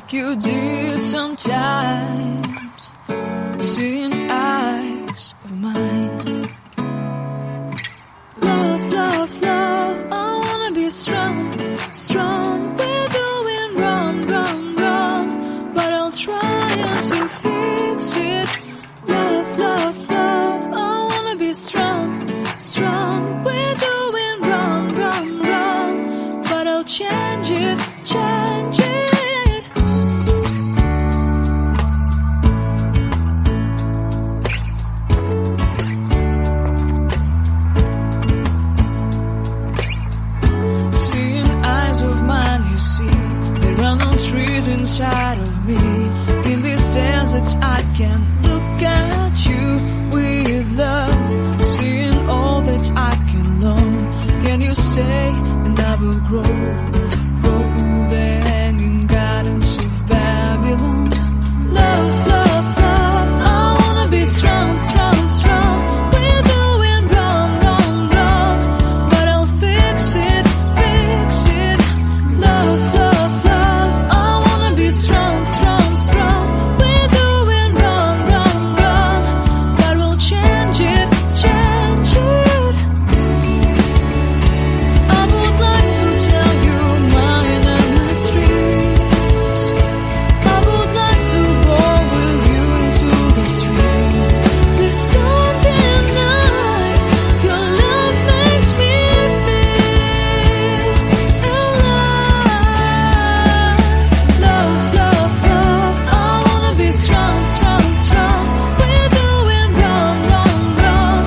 like you did sometimes, seeing eyes of mine. Love, love, love, I wanna be strong, strong. We're doing wrong, wrong, wrong, but I'll try to fix it. Love, love, love, I wanna be strong, strong. We're doing wrong, wrong, wrong, but I'll change it, change it. Trees inside of me. In these deserts I can look at you with love, seeing all that I can learn. Can you stay and I will grow the hanging gardens of Babylon. Love, love, love, I wanna be strong, strong, strong. We're doing wrong, wrong, wrong, but I'll fix it, fix it. Love, love, love, strong, strong, strong. We're doing wrong, wrong, wrong, but we'll change it, change it. I would like to tell you mine and my street. I would like to go with you into the street. Please don't deny, your love makes me feel alive. Love, love, love, I wanna be strong, strong, strong. We're doing wrong, wrong, wrong,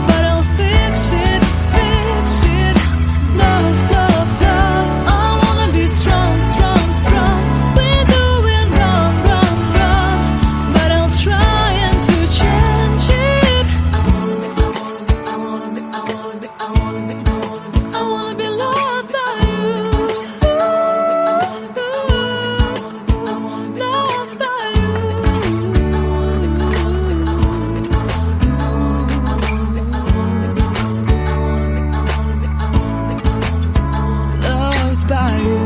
but I'll fix it, fix it. Love, love, love, I wanna be strong, strong, strong. We're doing wrong, wrong, wrong, but I'll try to change it. I wanna be loved by you. Loved by you. Loved by you.